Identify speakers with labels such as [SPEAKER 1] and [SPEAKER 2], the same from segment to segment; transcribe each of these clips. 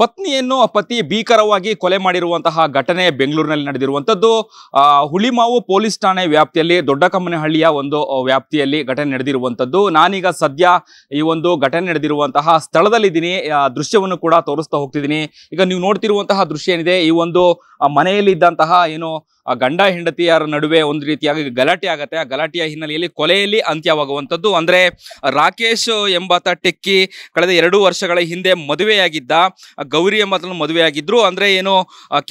[SPEAKER 1] ಪತ್ನಿಯನ್ನು ಪತಿ ಭೀಕರವಾಗಿ ಕೊಲೆ ಮಾಡಿರುವಂತಹ ಘಟನೆ ಬೆಂಗಳೂರಿನಲ್ಲಿ ನಡೆದಿರುವಂತದ್ದು ಹುಳಿಮಾವು ಪೊಲೀಸ್ ಠಾಣೆ ವ್ಯಾಪ್ತಿಯಲ್ಲಿ ದೊಡ್ಡಕಮ್ಮನಹಳ್ಳಿಯ ಒಂದು ವ್ಯಾಪ್ತಿಯಲ್ಲಿ ಘಟನೆ ನಡೆದಿರುವಂತದ್ದು. ನಾನೀಗ ಸದ್ಯ ಈ ಒಂದು ಘಟನೆ ನಡೆದಿರುವಂತಹ ಸ್ಥಳದಲ್ಲಿದ್ದೀನಿ. ದೃಶ್ಯವನ್ನು ಕೂಡ ತೋರಿಸ್ತಾ ಹೋಗ್ತಿದ್ದೀನಿ. ಈಗ ನೀವು ನೋಡ್ತಿರುವಂತಹ ದೃಶ್ಯ ಏನಿದೆ, ಈ ಒಂದು ಮನೆಯಲ್ಲಿ ಇದ್ದಂತಹ ಏನು ಗಂಡ ಹೆಂಡತಿಯರ ನಡುವೆ ಒಂದು ರೀತಿಯಾಗಿ ಗಲಾಟೆ ಆಗುತ್ತೆ. ಆ ಗಲಾಟೆಯ ಹಿನ್ನೆಲೆಯಲ್ಲಿ ಕೊಲೆಯಲ್ಲಿ ಅಂತ್ಯವಾಗುವಂಥದ್ದು. ಅಂದರೆ ರಾಕೇಶ್ ಎಂಬಾತ ಟೆಕ್ಕಿ ಕಳೆದ 2 ವರ್ಷಗಳ ಹಿಂದೆ ಮದುವೆಯಾಗಿದ್ದ, ಗೌರಿ ಎಂಬಾತನ ಮದುವೆಯಾಗಿದ್ರು. ಅಂದರೆ ಏನು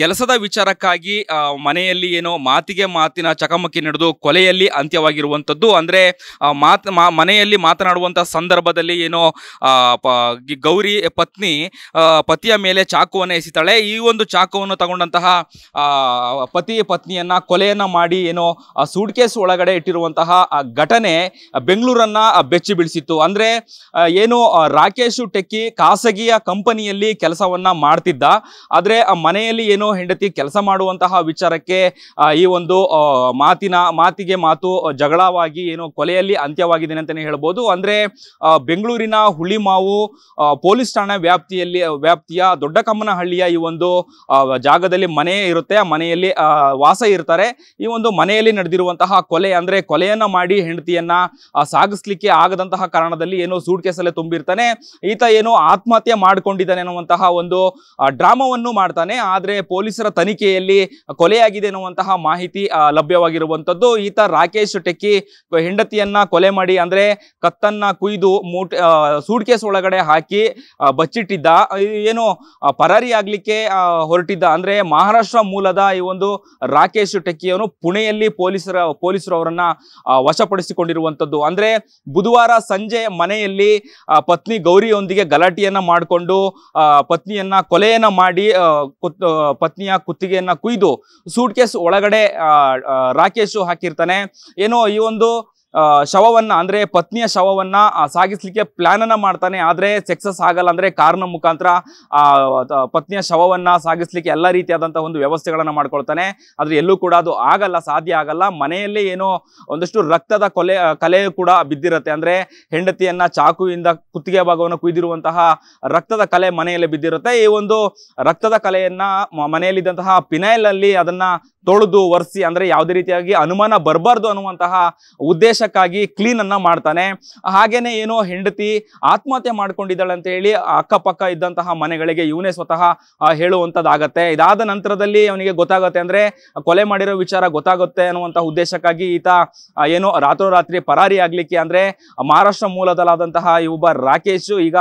[SPEAKER 1] ಕೆಲಸದ ವಿಚಾರಕ್ಕಾಗಿ ಮನೆಯಲ್ಲಿ ಏನೋ ಮಾತಿನ ಚಕಮಕಿ ನಡೆದು ಕೊಲೆಯಲ್ಲಿ ಅಂತ್ಯವಾಗಿರುವಂಥದ್ದು. ಅಂದರೆ ಮನೆಯಲ್ಲಿ ಮಾತನಾಡುವಂಥ ಸಂದರ್ಭದಲ್ಲಿ ಏನೋ ಗೌರಿ ಪತಿಯ ಮೇಲೆ ಚಾಕುವನ್ನು ಎಸಿತಾಳೆ. ಈ ಒಂದು ಚಾಕುವನ್ನು ತಗೊಂಡಂತಹ ಪತ್ನಿಯನ್ನ ಕೊಲೆಯನ್ನ ಮಾಡಿ ಏನೋ ಸೂಟ್ ಕೇಸ್ ಒಳಗಡೆ ಇಟ್ಟಿರುವಂತಹ ಘಟನೆ ಬೆಂಗಳೂರನ್ನ ಬೆಚ್ಚಿ ಬೀಳಿಸಿತ್ತು. ಅಂದ್ರೆ ಏನು ರಾಕೇಶ್ ಟೆಕ್ಕಿ ಖಾಸಗಿಯ ಕಂಪನಿಯಲ್ಲಿ ಕೆಲಸವನ್ನ ಮಾಡ್ತಿದ್ದ. ಆದ್ರೆ ಮನೆಯಲ್ಲಿ ಏನೋ ಹೆಂಡತಿ ಕೆಲಸ ಮಾಡುವಂತಹ ವಿಚಾರಕ್ಕೆ ಈ ಒಂದು ಮಾತಿಗೆ ಮಾತು ಜಗಳವಾಗಿ ಏನೋ ಕೊಲೆಯಲ್ಲಿ ಅಂತ್ಯವಾಗಿದೆ ಅಂತಾನೆ ಹೇಳ್ಬೋದು. ಅಂದ್ರೆ ಬೆಂಗಳೂರಿನ ಹುಳಿಮಾವು ಪೊಲೀಸ್ ಠಾಣೆ ವ್ಯಾಪ್ತಿಯ ದೊಡ್ಡಕಮ್ಮನಹಳ್ಳಿಯ ಈ ಒಂದು ಜಾಗದಲ್ಲಿ ಮನೆ ಇರುತ್ತೆ. ಆ ಮನೆಯಲ್ಲಿ ವಾಸ ಇರ್ತಾರೆ. ಈ ಒಂದು ಮನೆಯಲ್ಲಿ ನಡೆದಿರುವಂತಹ ಕೊಲೆ, ಅಂದ್ರೆ ಕೊಲೆಯನ್ನ ಮಾಡಿ ಹೆಂಡತಿಯನ್ನ ಸಾಗಿಸ್ಲಿಕ್ಕೆ ಆಗದಂತಹ ಕಾರಣದಲ್ಲಿ ಏನೋ ಸೂಟ್ ಕೇಸಲ್ಲೇ ತುಂಬಿರ್ತಾನೆ. ಈತ ಏನೋ ಆತ್ಮಹತ್ಯೆ ಮಾಡ್ಕೊಂಡಿದ್ದಾನೆ ಅನ್ನುವಂತಹ ಒಂದು ಡ್ರಾಮಾವನ್ನು ಮಾಡ್ತಾನೆ. ಆದ್ರೆ ಪೊಲೀಸರ ತನಿಖೆಯಲ್ಲಿ ಕೊಲೆಯಾಗಿದೆ ಅನ್ನುವಂತಹ ಮಾಹಿತಿ ಲಭ್ಯವಾಗಿರುವಂತದ್ದು. ಈತ ರಾಕೇಶ್ ಟೆಕ್ಕಿ ಹೆಂಡತಿಯನ್ನ ಕೊಲೆ ಮಾಡಿ, ಅಂದ್ರೆ ಕತ್ತನ್ನ ಕುಯ್ದು ಸೂಟ್ ಕೇಸ್ ಒಳಗಡೆ ಹಾಕಿ ಬಚ್ಚಿಟ್ಟಿದ್ದ. ಏನೋ ಪರಾರಿ ಆಗ್ಲಿಕ್ಕೆ ಹೊರಟಿದ್ದ. ಅಂದ್ರೆ ಮಹಾರಾಷ್ಟ್ರ ಮೂಲದ ಈ ಒಂದು ರಾಕೇಶ್ ಟೆಕ್ಕಿಯವನು ಪುಣೆಯಲ್ಲಿ ಪೊಲೀಸರು ಅವರನ್ನ ವಶಪಡಿಸಿಕೊಂಡಿರುವಂತದ್ದು. ಅಂದ್ರೆ ಬುಧವಾರ ಸಂಜೆ ಮನೆಯಲ್ಲಿ ಪತ್ನಿ ಗೌರಿಯೊಂದಿಗೆ ಗಲಾಟೆಯನ್ನ ಮಾಡಿಕೊಂಡು ಪತ್ನಿಯನ್ನ ಕೊಲೆಯನ್ನ ಮಾಡಿ ಪತ್ನಿಯ ಕುತ್ತಿಗೆಯನ್ನ ಕುಯ್ದು ಸೂಟ್ ಕೇಸ್ ಒಳಗಡೆ ರಾಕೇಶ್ ಹಾಕಿರ್ತಾನೆ. ಏನೋ ಈ ಒಂದು ಶವವನ್ನ, ಅಂದ್ರೆ ಪತ್ನಿಯ ಶವವನ್ನ ಸಾಗಿಸ್ಲಿಕ್ಕೆ ಪ್ಲಾನ್ ಅನ್ನ ಮಾಡ್ತಾನೆ. ಆದ್ರೆ ಸಕ್ಸಸ್ ಆಗಲ್ಲ. ಅಂದ್ರೆ ಕಾರಣ ಮುಖಾಂತರ ಪತ್ನಿಯ ಶವವನ್ನ ಸಾಗಿಸ್ಲಿಕ್ಕೆ ಎಲ್ಲ ರೀತಿಯಾದಂತಹ ಒಂದು ವ್ಯವಸ್ಥೆಗಳನ್ನ ಮಾಡ್ಕೊಳ್ತಾನೆ. ಆದ್ರೆ ಎಲ್ಲೂ ಕೂಡ ಅದು ಸಾಧ್ಯ ಆಗಲ್ಲ. ಮನೆಯಲ್ಲಿ ಏನೋ ಒಂದಷ್ಟು ರಕ್ತದ ಕಲೆ ಕೂಡ ಬಿದ್ದಿರುತ್ತೆ. ಅಂದ್ರೆ ಹೆಂಡತಿಯನ್ನ ಚಾಕುವಿಂದ ಕುತ್ತಿಗೆ ಭಾಗವನ್ನು ಕುಯ್ದಿರುವಂತಹ ರಕ್ತದ ಕಲೆ ಮನೆಯಲ್ಲಿ ಬಿದ್ದಿರುತ್ತೆ. ಈ ಒಂದು ರಕ್ತದ ಕಲೆಯನ್ನ ಮನೆಯಲ್ಲಿದ್ದಂತಹ ಪಿನೈಲ್ ಅಲ್ಲಿ ಅದನ್ನ ತೊಳೆದು ಒರೆಸಿ, ಅಂದ್ರೆ ಯಾವುದೇ ರೀತಿಯಾಗಿ ಅನುಮಾನ ಬರಬಾರ್ದು ಅನ್ನುವಂತಹ ಉದ್ದೇಶಕ್ಕಾಗಿ ಕ್ಲೀನ್ ಅನ್ನ ಮಾಡ್ತಾನೆ. ಹಾಗೇನೆ ಏನೋ ಹೆಂಡತಿ ಆತ್ಮಹತ್ಯೆ ಮಾಡ್ಕೊಂಡಿದ್ದಾಳೆ ಅಂತ ಹೇಳಿ ಅಕ್ಕಪಕ್ಕ ಇದ್ದಂತಹ ಮನೆಗಳಿಗೆ ಇವನೇ ಸ್ವತಃ ಹೇಳುವಂತದ್ದಾಗತ್ತೆ. ಇದಾದ ನಂತರದಲ್ಲಿ ಅವನಿಗೆ ಗೊತ್ತಾಗುತ್ತೆ, ಅಂದ್ರೆ ಕೊಲೆ ಮಾಡಿರೋ ವಿಚಾರ ಗೊತ್ತಾಗುತ್ತೆ ಅನ್ನುವಂತಹ ಉದ್ದೇಶಕ್ಕಾಗಿ ಈತ ಏನೋ ರಾತ್ರೋರಾತ್ರಿ ಪರಾರಿ ಆಗ್ಲಿಕ್ಕೆ, ಅಂದ್ರೆ ಮಹಾರಾಷ್ಟ್ರ ಮೂಲದಲ್ಲಾದಂತಹ ಈ ಒಬ್ಬ ರಾಕೇಶ್ ಈಗ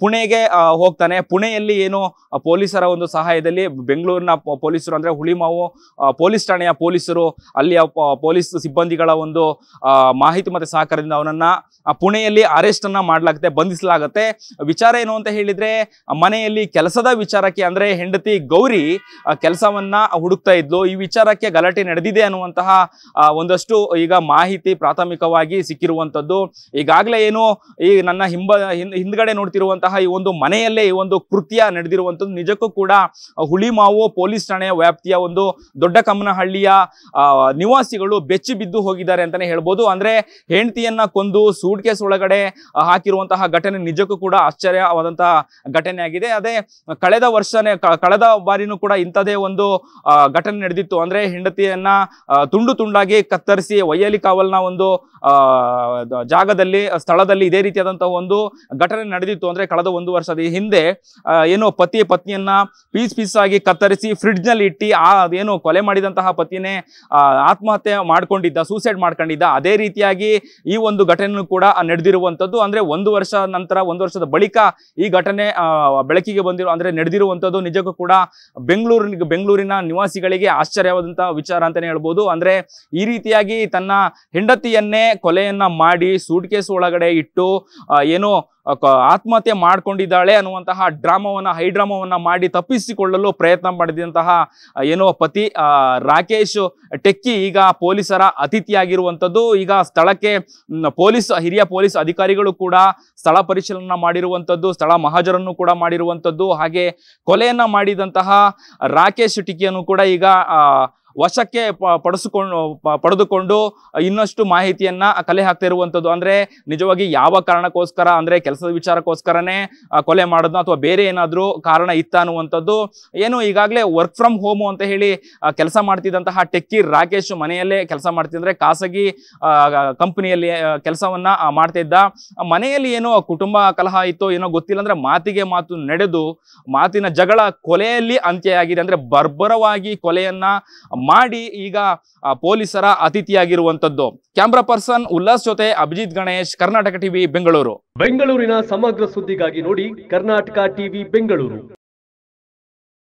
[SPEAKER 1] ಪುಣೆಗೆ ಹೋಗ್ತಾನೆ. ಪುಣೆಯಲ್ಲಿ ಏನೋ ಪೊಲೀಸರ ಒಂದು ಸಹಾಯದಲ್ಲಿ ಬೆಂಗಳೂರಿನ ಪೊಲೀಸರು, ಅಂದ್ರೆ ಹುಳಿಮಾವು ಪೊಲೀಸ್ ಠಾಣೆಯ ಪೊಲೀಸರು, ಅಲ್ಲಿಯ ಪೊಲೀಸ್ ಸಿಬ್ಬಂದಿಗಳ ಒಂದು ಮಾಹಿತಿ ಮತ್ತೆ ಸಹಕಾರದಿಂದ ಅವನನ್ನ ಪುಣೆಯಲ್ಲಿ ಅರೆಸ್ಟ್ ಅನ್ನ ಮಾಡಲಾಗುತ್ತೆ, ಬಂಧಿಸಲಾಗುತ್ತೆ. ವಿಚಾರ ಏನು ಅಂತ ಹೇಳಿದ್ರೆ, ಮನೆಯಲ್ಲಿ ಕೆಲಸದ ವಿಚಾರಕ್ಕೆ, ಅಂದ್ರೆ ಹೆಂಡತಿ ಗೌರಿ ಕೆಲಸವನ್ನ ಹುಡುಕ್ತಾ ಇದ್ಲು. ಈ ವಿಚಾರಕ್ಕೆ ಗಲಾಟೆ ನಡೆದಿದೆ ಅನ್ನುವಂತಹ ಒಂದಷ್ಟು ಈಗ ಮಾಹಿತಿ ಪ್ರಾಥಮಿಕವಾಗಿ ಸಿಕ್ಕಿರುವಂತದ್ದು. ಈಗಾಗಲೇ ಏನು ಈ ನನ್ನ ಹಿಂದ್ಗಡೆ ನೋಡ್ತಿರುವಂತಹ ಈ ಒಂದು ಮನೆಯಲ್ಲೇ ಈ ಒಂದು ಕೃತ್ಯ ನಡೆದಿರುವಂತದ್ದು ನಿಜಕ್ಕೂ ಕೂಡ ಹುಳಿಮಾವು ಪೊಲೀಸ್ ಠಾಣೆಯ ವ್ಯಾಪ್ತಿಯ ಒಂದು ದೊಡ್ಡಕಮ್ಮನಹಳ್ಳಿಯ ನಿವಾಸಿಗಳು ಬೆಚ್ಚಿ ಬಿದ್ದು ಹೋಗಿದ್ದಾರೆ ಅಂತಾನೆ ಹೇಳ್ಬೋದು. ಅಂದ್ರೆ ಹೆಂಡತಿಯನ್ನ ಕೊಂದು ಸೂಟ್ ಕೇಸ್ ಒಳಗಡೆ ಹಾಕಿರುವಂತಹ ಘಟನೆ ನಿಜಕ್ಕೂ ಕೂಡ ಆಶ್ಚರ್ಯವಾದಂತಹ ಘಟನೆ ಆಗಿದೆ. ಅದೇ ಕಳೆದ ಬಾರಿನೂ ಕೂಡ ಇಂಥದೇ ಒಂದು ಘಟನೆ ನಡೆದಿತ್ತು. ಅಂದ್ರೆ ಹೆಂಡತಿಯನ್ನ ತುಂಡು ತುಂಡಾಗಿ ಕತ್ತರಿಸಿ ವೈಯಲಿ ಕಾವಲ್ನ ಒಂದು ಜಾಗದಲ್ಲಿ ಸ್ಥಳದಲ್ಲಿ ಇದೇ ರೀತಿಯಾದಂತಹ ಒಂದು ಘಟನೆ ನಡೆದಿತ್ತು. ಅಂದ್ರೆ ಕಳೆದ 1 ವರ್ಷದ ಹಿಂದೆ ಏನೋ ಪತ್ನಿಯನ್ನ ಪೀಸ್ ಆಗಿ ಕತ್ತರಿಸಿ ಫ್ರಿಡ್ಜ್ ನಲ್ಲಿ ಇಟ್ಟಿ ಅದೇನು ಕೊಲೆ ಮಾಡಿದಂತಹ ಪತಿನೇ ಆತ್ಮಹತ್ಯೆ ಮಾಡ್ಕೊಂಡಿದ್ದ, ಸೂಸೈಡ್ ಮಾಡ್ಕೊಂಡಿದ್ದ. ಅದೇ ರೀತಿಯಾಗಿ ಈ ಒಂದು ಘಟನೆ ಕೂಡ ನಡೆದಿರುವಂತದ್ದು. ಅಂದ್ರೆ 1 ವರ್ಷ ನಂತರ, 1 ವರ್ಷದ ಬಳಿಕ ಈ ಘಟನೆ ಬೆಳಕಿಗೆ ಅಂದ್ರೆ ನಡೆದಿರುವಂತದ್ದು ನಿಜಕ್ಕೂ ಕೂಡ ಬೆಂಗಳೂರಿನ ನಿವಾಸಿಗಳಿಗೆ ಆಶ್ಚರ್ಯವಾದಂತಹ ವಿಚಾರ ಅಂತಾನೆ ಹೇಳ್ಬೋದು. ಅಂದ್ರೆ ಈ ರೀತಿಯಾಗಿ ತನ್ನ ಹೆಂಡತಿಯನ್ನೇ ಕೊಲೆಯನ್ನ ಮಾಡಿ ಸೂಟ್ ಕೇಸ್ ಒಳಗಡೆ ಇಟ್ಟು ಏನೋ ಆತ್ಮಹತ್ಯೆ ಮಾಡ್ಕೊಂಡಿದ್ದಾಳೆ ಅನ್ನುವಂತಹ ಹೈ ಡ್ರಾಮಾವನ್ನ ಮಾಡಿ ತಪ್ಪಿಸಿಕೊಳ್ಳಲು ಪ್ರಯತ್ನ ಮಾಡಿದಂತಹ ಏನೋ ಪತಿ ರಾಕೇಶ್ ಟೆಕ್ಕಿ ಈಗ ಪೊಲೀಸರ ಅತಿಥಿಯಾಗಿರುವಂತದ್ದು. ಈಗ ಸ್ಥಳಕ್ಕೆ ಹಿರಿಯ ಪೊಲೀಸ್ ಅಧಿಕಾರಿಗಳು ಕೂಡ ಸ್ಥಳ ಪರಿಶೀಲನೆ ಮಾಡಿರುವಂತದ್ದು, ಸ್ಥಳ ಮಹಾಜರನ್ನು ಕೂಡ ಮಾಡಿರುವಂತದ್ದು. ಹಾಗೆ ಕೊಲೆಯನ್ನ ಮಾಡಿದಂತಹ ರಾಕೇಶ್ ಟೆಕ್ಕಿಯನ್ನು ಕೂಡ ಈಗ ವಶಕ್ಕೆ ಪಡೆದುಕೊಂಡು ಇನ್ನಷ್ಟು ಮಾಹಿತಿಯನ್ನ ಕಲೆ ಹಾಕ್ತಾ ಇರುವಂತದ್ದು. ಅಂದ್ರೆ ನಿಜವಾಗಿ ಯಾವ ಕಾರಣಕ್ಕೋಸ್ಕರ, ಅಂದ್ರೆ ಕೆಲಸದ ವಿಚಾರಕ್ಕೋಸ್ಕರನೇ ಕೊಲೆ ಮಾಡೋದು ಅಥವಾ ಬೇರೆ ಏನಾದ್ರೂ ಕಾರಣ ಇತ್ತ ಅನ್ನುವಂಥದ್ದು ಏನು ಈಗಾಗಲೇ ವರ್ಕ್ ಫ್ರಮ್ ಹೋಮ್ ಅಂತ ಹೇಳಿ ಕೆಲಸ ಮಾಡ್ತಿದ್ದಂತಹ ಟೆಕ್ಕಿ ರಾಕೇಶ್ ಮನೆಯಲ್ಲೇ ಕೆಲಸ ಮಾಡ್ತಿದ್ರೆ, ಖಾಸಗಿ ಕಂಪನಿಯಲ್ಲಿ ಕೆಲಸವನ್ನ ಮಾಡ್ತಾ ಇದ್ದ. ಮನೆಯಲ್ಲಿ ಏನೋ ಕುಟುಂಬ ಕಲಹ ಇತ್ತೋ ಏನೋ ಗೊತ್ತಿಲ್ಲ, ಅಂದ್ರೆ ಮಾತಿಗೆ ಮಾತು ನಡೆದು ಮಾತಿನ ಜಗಳ ಕೊಲೆಯಲ್ಲಿ ಅಂತ್ಯ ಆಗಿದೆ. ಅಂದ್ರೆ ಬರ್ಬರವಾಗಿ ಕೊಲೆಯನ್ನ ಮಾಡಿ ಈಗ ಪೊಲೀಸರ ಅತಿಥಿಯಾಗಿರುವಂತದ್ದು. ಕ್ಯಾಮ್ರಾ ಪರ್ಸನ್ ಉಲ್ಲಾಸ್ ಜೊತೆ ಅಭಿಜಿತ್ ಗಣೇಶ್, ಕರ್ನಾಟಕ ಟಿವಿ, ಬೆಂಗಳೂರು.
[SPEAKER 2] ಬೆಂಗಳೂರಿನ ಸಮಗ್ರ ಸುದ್ದಿಗಾಗಿ ನೋಡಿ ಕರ್ನಾಟಕ ಟಿವಿ ಬೆಂಗಳೂರು.